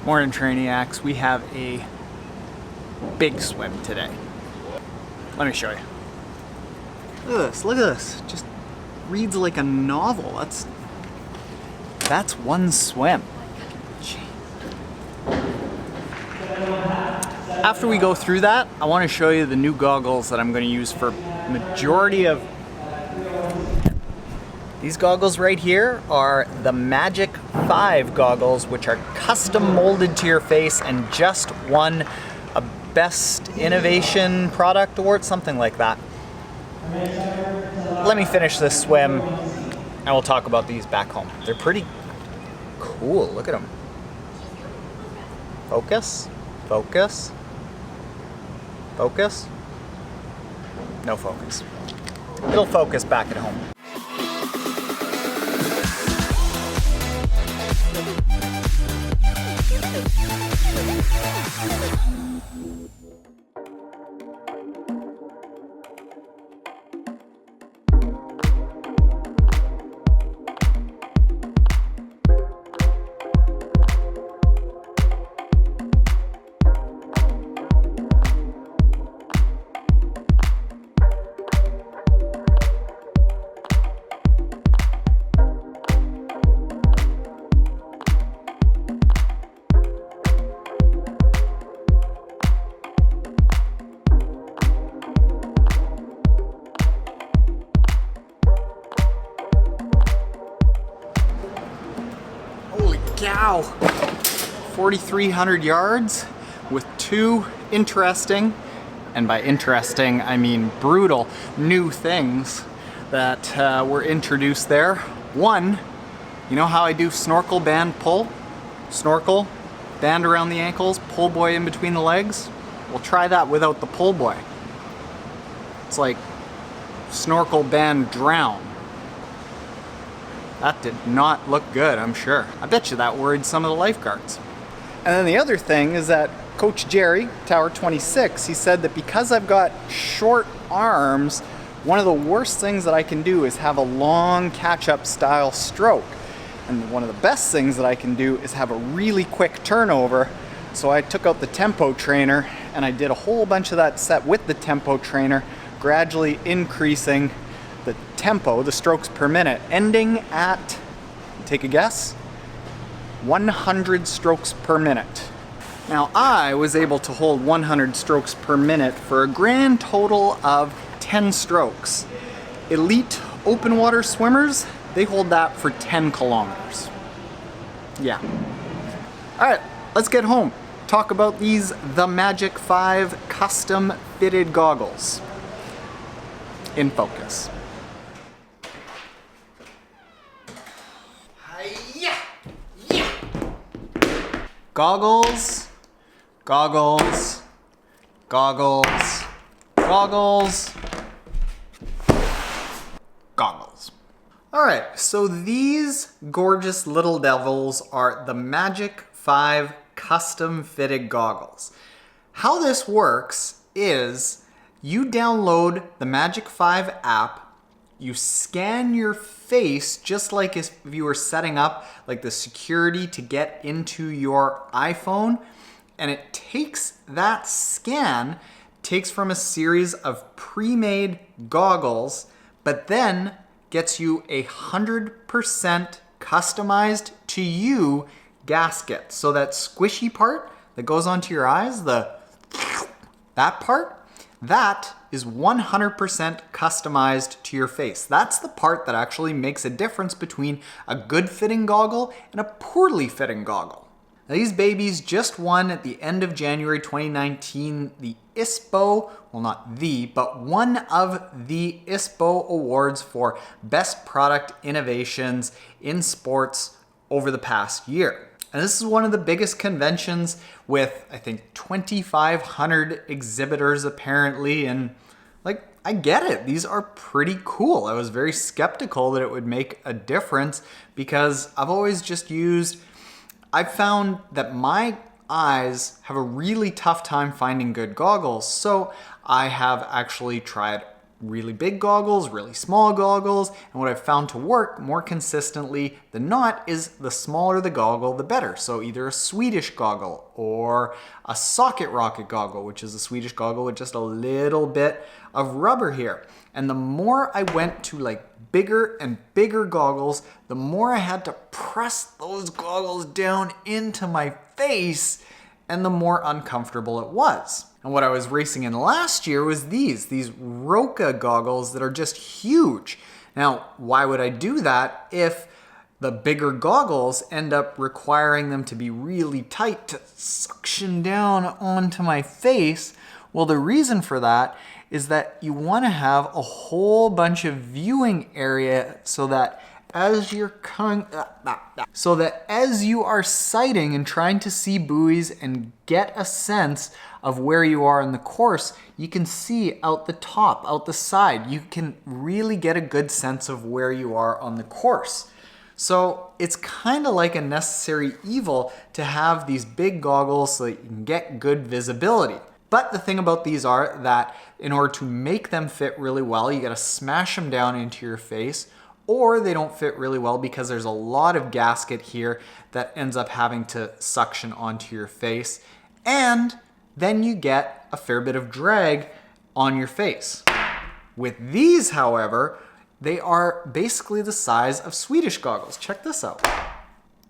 Morning, Trainiacs. We have a big swim today. Let me show you. Look at this. Just reads like a novel. That's one swim. After we go through that, I want to show you the new goggles that I'm going to use for majority of. These goggles right here are the TheMagic5 goggles, which are custom molded to your face and just won a Best Innovation Product Award, something like that. Let me finish this swim and we'll talk about these back home. They're pretty cool. Look at them. Focus, focus, focus. No focus. It'll focus back at home. Cow! 4,300 yards with two interesting, and by interesting I mean brutal, new things that were introduced there. One, you know how I do snorkel band pull? Snorkel, band around the ankles, pull buoy in between the legs? We'll try that without the pull buoy. It's like snorkel band drown. That did not look good, I'm sure. I bet you that worried some of the lifeguards. And then the other thing is that Coach Jerry, Tower 26, he said that because I've got short arms, one of the worst things that I can do is have a long catch-up style stroke. And one of the best things that I can do is have a really quick turnover. So I took out the tempo trainer and I did a whole bunch of that set with the tempo trainer, gradually increasing the tempo, the strokes per minute, ending at, take a guess, 100 strokes per minute. Now I was able to hold 100 strokes per minute for a grand total of 10 strokes. Elite open water swimmers, they hold that for 10 kilometers. Yeah. All right, let's get home. Talk about these TheMagic5 custom fitted goggles. In focus. Goggles, goggles, goggles, goggles, goggles. All right, so these gorgeous little devils are the TheMagic5 custom fitted goggles. How this works is you download the TheMagic5 app, you scan your face just like if you were setting up like the security to get into your iPhone, and it takes that scan, takes from a series of pre-made goggles, but then gets you 100% customized to you gasket. So that squishy part that goes onto your eyes, that part, that is 100% customized to your face. That's the part that actually makes a difference between a good fitting goggle and a poorly fitting goggle. Now, these babies just won at the end of January 2019 the ISPO, well not the, but one of the ISPO awards for best product innovations in sports over the past year. And this is one of the biggest conventions with, I think, 2,500 exhibitors apparently. And like, I get it. These are pretty cool. I was very skeptical that it would make a difference because I've always just used, I've found that my eyes have a really tough time finding good goggles. So I have actually tried really big goggles, really small goggles, and what I've found to work more consistently than not is the smaller the goggle, the better. So either a Swedish goggle or a socket rocket goggle, which is a Swedish goggle with just a little bit of rubber here. And the more I went to like bigger and bigger goggles, the more I had to press those goggles down into my face, and the more uncomfortable it was. And what I was racing in last year was these Roca goggles that are just huge. Now, why would I do that if the bigger goggles end up requiring them to be really tight to suction down onto my face? Well, the reason for that is that you want to have a whole bunch of viewing area so that as you are sighting and trying to see buoys and get a sense of where you are in the course, you can see out the top, out the side. You can really get a good sense of where you are on the course. So it's kind of like a necessary evil to have these big goggles so that you can get good visibility. But the thing about these are that in order to make them fit really well, you got to smash them down into your face, or they don't fit really well because there's a lot of gasket here that ends up having to suction onto your face. And then you get a fair bit of drag on your face. With these, however, they are basically the size of Swedish goggles. Check this out.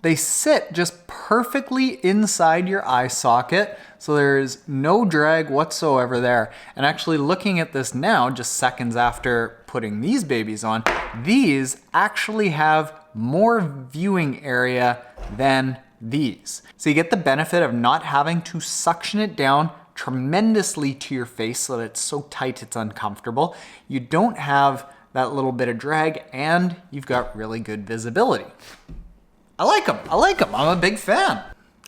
They sit just perfectly inside your eye socket, so there's no drag whatsoever there. And actually looking at this now, just seconds after putting these babies on, these actually have more viewing area than these. So you get the benefit of not having to suction it down tremendously to your face so that it's so tight it's uncomfortable. You don't have that little bit of drag, and you've got really good visibility. I like them. I'm a big fan.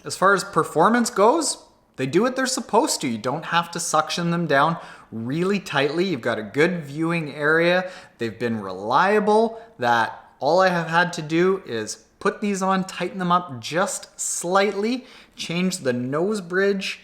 As far as performance goes, they do what they're supposed to. You don't have to suction them down really tightly. You've got a good viewing area. They've been reliable, that all I have had to do is put these on, tighten them up just slightly, change the nose bridge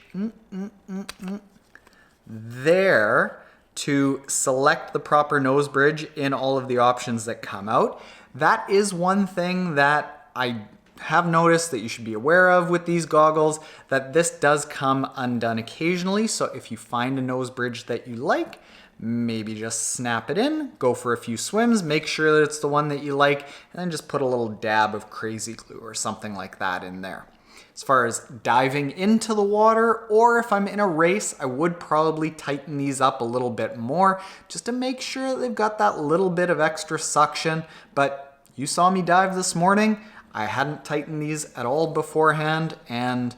there to select the proper nose bridge in all of the options that come out. That is one thing that I have noticed that you should be aware of with these goggles, that this does come undone occasionally. So if you find a nose bridge that you like, maybe just snap it in, go for a few swims, make sure that it's the one that you like, and then just put a little dab of crazy glue or something like that in there. As far as diving into the water, or if I'm in a race, I would probably tighten these up a little bit more just to make sure that they've got that little bit of extra suction. But you saw me dive this morning. I hadn't tightened these at all beforehand and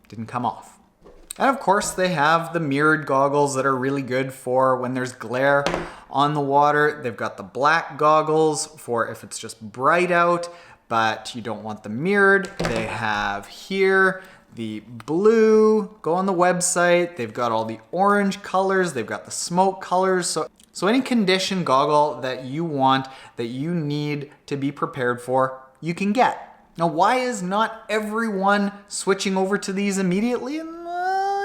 didn't come off. And of course they have the mirrored goggles that are really good for when there's glare on the water. They've got the black goggles for if it's just bright out, but you don't want them mirrored. They have here the blue, go on the website. They've got all the orange colors. They've got the smoke colors. So any condition goggle that you want, that you need to be prepared for, you can get. Now, why is not everyone switching over to these immediately?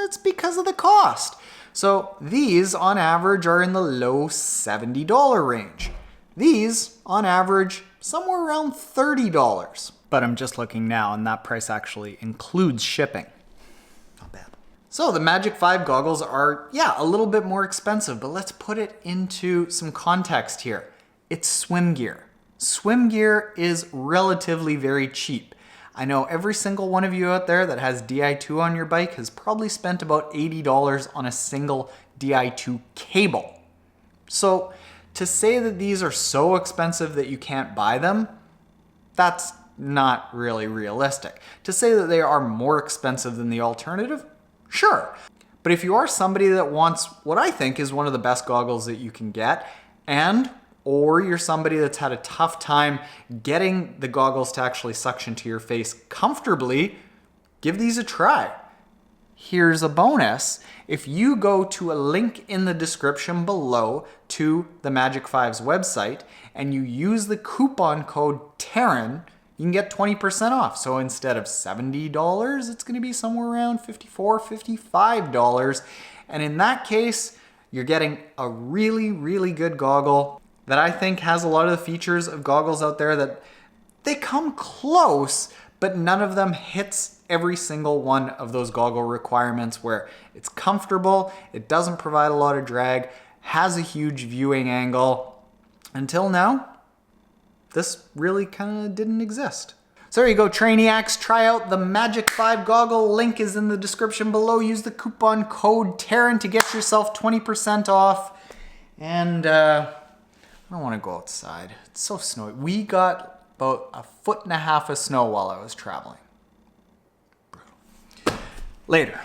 It's because of the cost. So these on average are in the low $70 range. These on average somewhere around $30. But I'm just looking now and that price actually includes shipping. Not bad. So the TheMagic5 goggles are, a little bit more expensive, but let's put it into some context here. It's swim gear. Swim gear is relatively very cheap. I know every single one of you out there that has Di2 on your bike has probably spent about $80 on a single Di2 cable. So to say that these are so expensive that you can't buy them, that's not really realistic. To say that they are more expensive than the alternative, sure. But if you are somebody that wants what I think is one of the best goggles that you can get, or you're somebody that's had a tough time getting the goggles to actually suction to your face comfortably, give these a try. Here's a bonus. If you go to a link in the description below to TheMagic5's website and you use the coupon code Taren, you can get 20% off. So instead of $70, it's going to be somewhere around $54, $55. And in that case, you're getting a really, really good goggle that I think has a lot of the features of goggles out there that they come close, but none of them hits every single one of those goggle requirements where it's comfortable, it doesn't provide a lot of drag, has a huge viewing angle. Until now, this really kind of didn't exist. So there you go, Trainiacs. Try out the TheMagic5 goggle. Link is in the description below. Use the coupon code Taren to get yourself 20% off. And I don't want to go outside. It's so snowy. We got about 1.5 feet of snow while I was traveling. Brutal. Later.